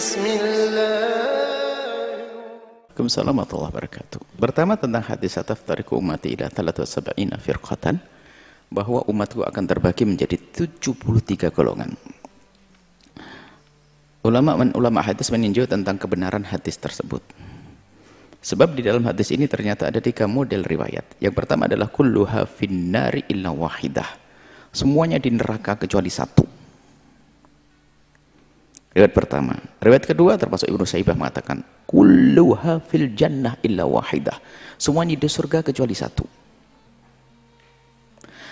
Waalaikumsalam warahmatullahi wabarakatuh. Pertama tentang hadis ataftariqu ummati ila 73 firqatan, bahwa umatku akan terbagi menjadi 73 golongan. Ulama hadis meninjau tentang kebenaran hadis tersebut. Sebab di dalam hadis ini ternyata ada 3 model riwayat. Yang pertama adalah kulluha finnari illa wahidah. Semuanya di neraka kecuali satu. Riwayat pertama. Riwayat kedua termasuk Ibnu Saibah mengatakan kulluha fil jannah illa wahidah. Semuanya di surga kecuali satu.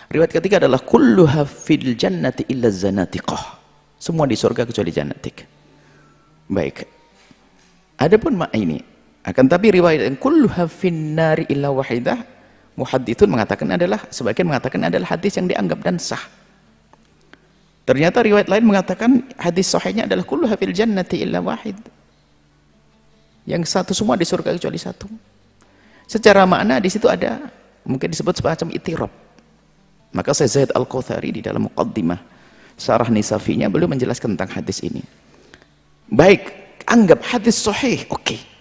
Riwayat ketiga adalah kulluha fil jannati illa zanatiqah. Semua di surga kecuali janatik. Baik. Adapun ini akan tapi riwayat yang kulluha finnari illa wahidah, muhadditsun mengatakan adalah, sebagian mengatakan adalah hadis yang dianggap dan sah. Ternyata riwayat lain mengatakan hadis sahihnya adalah kulluha fil jannati illa wahid. Yang satu semua di surga kecuali satu. Secara makna di situ ada mungkin disebut semacam itirab. Maka Zaid Al-Qautsari di dalam muqaddimah Syarah Nisafinya beliau menjelaskan tentang hadis ini. Baik, anggap hadis sahih, oke.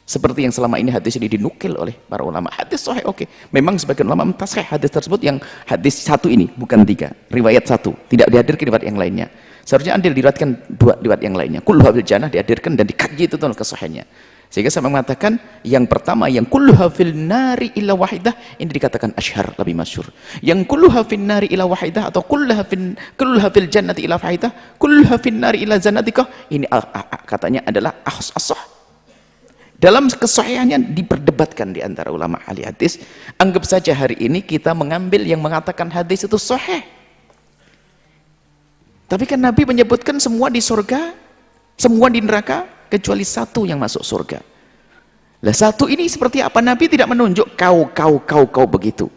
Seperti yang selama ini hadis ini dinukil oleh para ulama, hadis sahih, oke. Memang sebagian ulama mentaskhih hadis tersebut yang hadis satu ini, bukan 3, riwayat satu, tidak dihadirkan riwayat yang lainnya. Seharusnya adil diriwayatkan 2 riwayat yang lainnya. Kulluha fil jannah dihadirkan dan dikaji itu tentang kesahihnya. Sehingga saya mengatakan yang pertama yang kulluha fil nari illa wahidah ini dikatakan asyhar, lebih masyhur. Yang kulluha fil nari illa wahidah atau kulluha fil jannati illa wahidah, kulluha fil nari illa zannatikah, ini katanya adalah as-sah. Dalam kesahihannya diperdebatkan di antara ulama ahli hadis. Anggap saja hari ini kita mengambil yang mengatakan hadis itu sahih. Tapi kan Nabi menyebutkan semua di surga, semua di neraka, kecuali satu yang masuk surga. Lah satu ini seperti apa? Nabi tidak menunjuk kau begitu.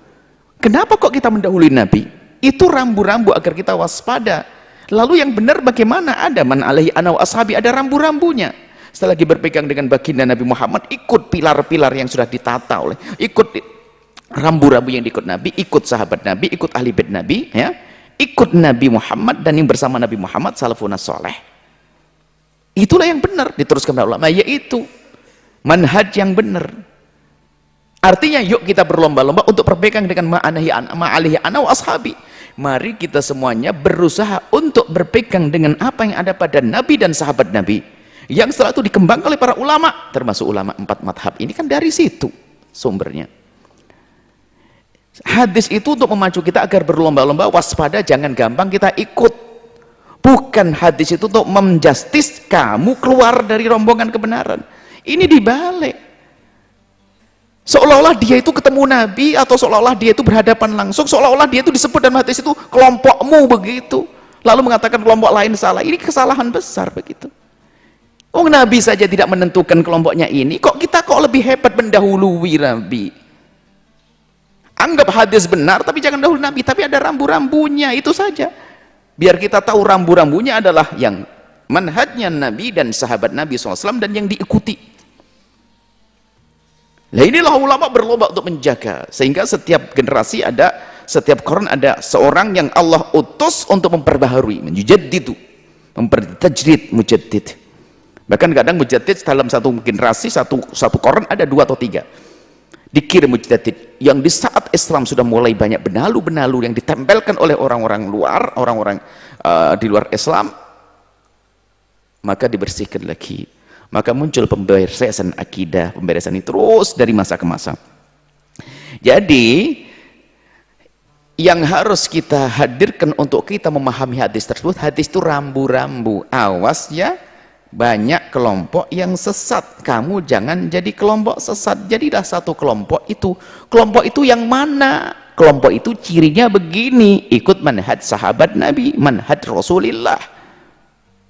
Kenapa kok kita mendahului Nabi? Itu rambu-rambu agar kita waspada. Lalu yang benar bagaimana? Ada man alaihi ana wa ashabi, ada rambu-rambunya. Setelah lagi berpegang dengan baginda Nabi Muhammad, ikut pilar-pilar yang sudah ditata oleh, ikut rambu-rambu yang diikut Nabi, ikut sahabat Nabi, ikut ahli bait Nabi, ya, ikut Nabi Muhammad dan yang bersama Nabi Muhammad salafun saleh. Itulah yang benar, diteruskan oleh ulama, yaitu manhaj yang benar. Artinya yuk kita berlomba-lomba untuk berpegang dengan ma'alihi ana wa ashabi. Mari kita semuanya berusaha untuk berpegang dengan apa yang ada pada Nabi dan sahabat Nabi. Yang setelah itu dikembangkan oleh para ulama, termasuk ulama 4 madhab ini kan dari situ sumbernya. Hadis itu untuk memacu kita agar berlomba-lomba, waspada, jangan gampang kita ikut. Bukan hadis itu untuk menjustis kamu keluar dari rombongan kebenaran. Ini dibalik. Seolah-olah dia itu ketemu Nabi, atau seolah-olah dia itu berhadapan langsung, seolah-olah dia itu disebut dalam hadis itu kelompokmu begitu. Lalu mengatakan kelompok lain salah. Ini kesalahan besar begitu. Oh, Nabi saja tidak menentukan kelompoknya ini, kok kita kok lebih hebat mendahului Nabi. Anggap hadis benar tapi jangan dahulu Nabi, tapi ada rambu-rambunya, itu saja. Biar kita tahu rambu-rambunya adalah yang manhajnya Nabi dan sahabat Nabi SAW dan yang diikuti. Nah inilah ulama berlomba untuk menjaga, sehingga setiap generasi ada, setiap Quran ada seorang yang Allah utus untuk memperbaharui, menjaddidu, mempertajdid, mujaddid. Bahkan kadang mujaddid dalam satu generasi, satu Quran ada 2 atau 3 dikirim mujaddid, yang di saat Islam sudah mulai banyak benalu-benalu yang ditempelkan oleh orang-orang luar, orang-orang di luar Islam, maka dibersihkan lagi, maka muncul pemberesan akidah, pemberesan ini terus dari masa ke masa. Jadi yang harus kita hadirkan untuk kita memahami hadis tersebut, hadis itu rambu-rambu, awas ya, banyak kelompok yang sesat, kamu jangan jadi kelompok sesat, jadilah satu kelompok itu. Kelompok itu yang mana? Kelompok itu cirinya begini, ikut manhaj sahabat Nabi, manhaj Rasulullah.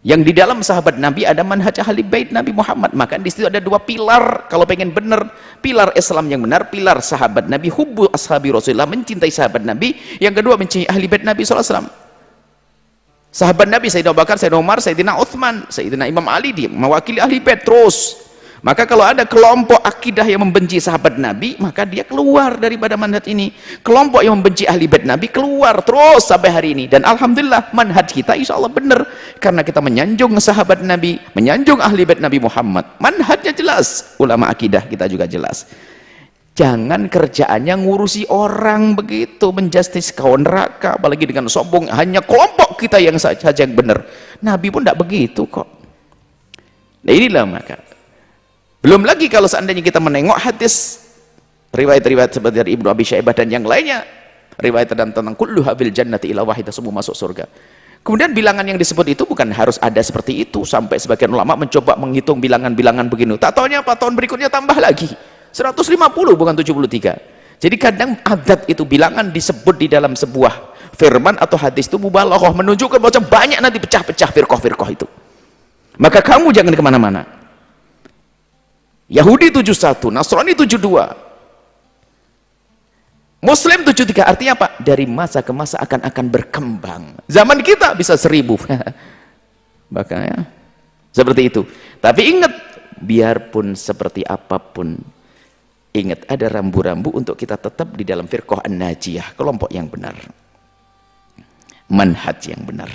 Yang di dalam sahabat Nabi ada manhaj ahli bait Nabi Muhammad, maka di situ ada 2 pilar. Kalau pengen benar, pilar Islam yang benar, pilar sahabat Nabi, hubbu ashabi Rasulullah, mencintai sahabat Nabi. Yang kedua mencintai ahli bait Nabi SAW. Sahabat Nabi Sayyidina Abu Bakar, Sayyidina Umar, Sayyidina Uthman, Sayyidina Imam Ali, dia mewakili ahli bait terus. Maka kalau ada kelompok akidah yang membenci sahabat Nabi, maka dia keluar daripada manhaj ini. Kelompok yang membenci ahli bait Nabi keluar terus sampai hari ini. Dan alhamdulillah manhaj kita insya Allah benar, karena kita menyanjung sahabat Nabi, menyanjung ahli bait Nabi Muhammad. Manhajnya jelas, ulama akidah kita juga jelas. Jangan kerjaannya ngurusi orang begitu, menjustis kawan neraka, apalagi dengan sombong hanya kelompok kita yang saja yang benar. Nabi pun tidak begitu kok. Nah inilah maka. Belum lagi kalau seandainya kita menengok hadis riwayat-riwayat seperti dari Ibnu Abi Syaibah dan yang lainnya, riwayat tentang kullu habil jannati ila wahidah, semua masuk surga. Kemudian bilangan yang disebut itu bukan harus ada seperti itu, sampai sebagian ulama mencoba menghitung bilangan-bilangan begini. Tak taunya apa, tahun berikutnya tambah lagi 150 bukan 73. Jadi kadang adat itu bilangan disebut di dalam sebuah firman atau hadis itu mubalaghah, menunjukkan bahwa banyak nanti pecah-pecah firqah-firqah itu. Maka kamu jangan kemana-mana. Yahudi 71, Nasrani 72, Muslim 73, artinya apa? Dari masa ke masa akan berkembang. Zaman kita bisa 1000 makanya seperti itu. Tapi ingat, biarpun seperti apapun, ingat ada rambu-rambu untuk kita tetap di dalam firqah an-najiyah, kelompok yang benar, manhaj yang benar,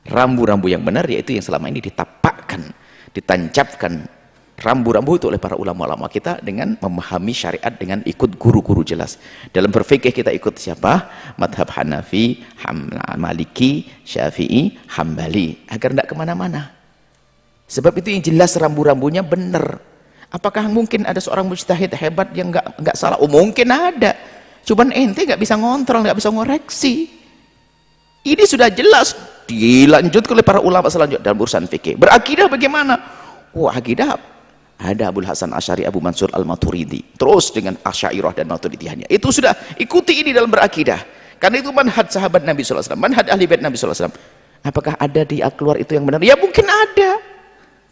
rambu-rambu yang benar, yaitu yang selama ini ditapakkan, ditancapkan rambu-rambu itu oleh para ulama-ulama kita dengan memahami syariat, dengan ikut guru-guru jelas. Dalam berfikih kita ikut siapa? Madhab Hanafi, Maliki, Syafi'i, Hambali, agar tidak kemana-mana. Sebab itu yang jelas rambu-rambunya benar. Apakah mungkin ada seorang mujtahid hebat yang nggak salah? Oh mungkin ada, cuman ente nggak bisa ngontrol, nggak bisa ngoreksi. Ini sudah jelas dilanjutkan oleh para ulama selanjutnya dalam urusan fikih. Berakidah bagaimana? Oh akidah ada Abul Hasan Asy'ari, Abu Mansur Al-Maturidi, terus dengan Asy'ariyah dan Maturidiyahnya. Itu sudah ikuti ini dalam berakidah, karena itu manhaj sahabat Nabi SAW, manhaj ahli bait Nabi SAW. Apakah ada di keluar itu yang benar? Ya mungkin ada,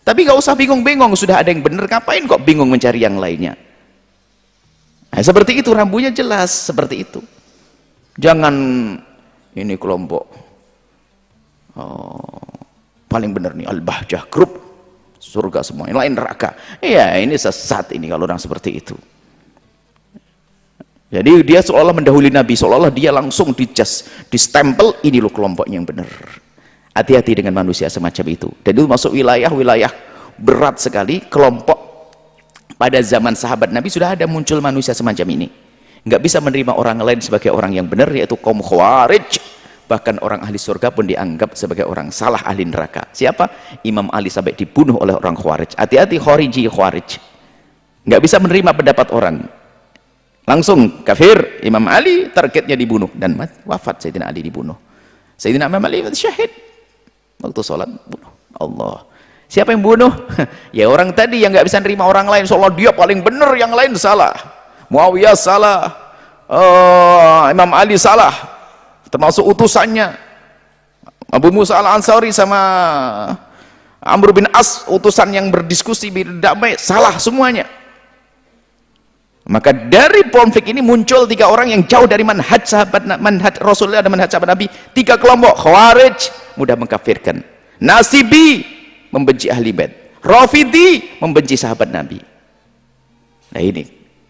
tapi gak usah bingung-bingung, sudah ada yang benar, ngapain kok bingung mencari yang lainnya? Nah, seperti itu, rambunya jelas seperti itu. Jangan ini kelompok paling benar nih Al-Bahjah Group, surga semua, yang lain neraka. Iya, ini sesat ini kalau orang seperti itu. Jadi dia seolah mendahului Nabi, seolah dia langsung distempel, ini loh kelompok yang benar. Hati-hati dengan manusia semacam itu. Dan itu masuk wilayah-wilayah berat sekali. Kelompok pada zaman sahabat Nabi sudah ada muncul manusia semacam ini. Nggak bisa menerima orang lain sebagai orang yang benar, yaitu kaum Khawarij. Bahkan orang ahli surga pun dianggap sebagai orang salah, ahli neraka. Siapa? Imam Ali sampai dibunuh oleh orang Khawarij. Hati-hati Khawarij. Nggak bisa menerima pendapat orang, langsung kafir. Imam Ali targetnya dibunuh dan wafat. Sayyidina Ali dibunuh. Sayyidina Imam Ali syahid waktu sholat, bunuh Allah. Siapa yang bunuh? Ya orang tadi yang nggak bisa menerima orang lain, seolah dia paling benar, yang lain salah. Muawiyah salah, Imam Ali salah, termasuk utusannya Abu Musa al-Ansari sama Amr bin As, utusan yang berdiskusi berdamai, salah semuanya. Maka dari konflik ini muncul 3 orang yang jauh dari manhaj sahabat, manhaj Rasulullah dan manhaj sahabat Nabi. 3 kelompok. Khawarij mudah mengkafirkan, Nasibi membenci ahli bait, Rafidi membenci sahabat Nabi. Nah ini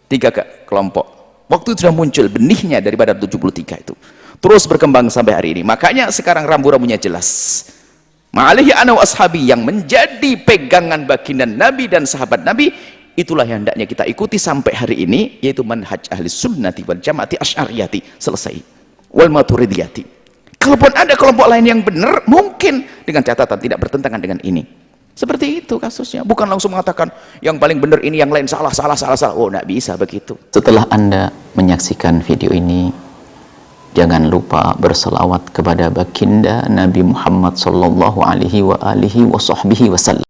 3 kelompok. Waktu itu sudah muncul benihnya daripada 73 itu, terus berkembang sampai hari ini. Makanya sekarang rambu-rambunya jelas. Ma'alihi ana wa ashabi, yang menjadi pegangan baginda Nabi dan sahabat Nabi, itulah yang hendaknya kita ikuti sampai hari ini, yaitu manhaj ahli sunnati wal jamaati asy'ariyati. Selesai. Wal maturidiyati. Kalaupun ada kelompok lain yang benar, mungkin dengan catatan tidak bertentangan dengan ini. Seperti itu kasusnya. Bukan langsung mengatakan yang paling benar ini, yang lain salah. Oh, enggak bisa begitu. Setelah Anda menyaksikan video ini, jangan lupa berselawat kepada baginda Nabi Muhammad sallallahu alaihi wa alihi wa sahbihi wasallam.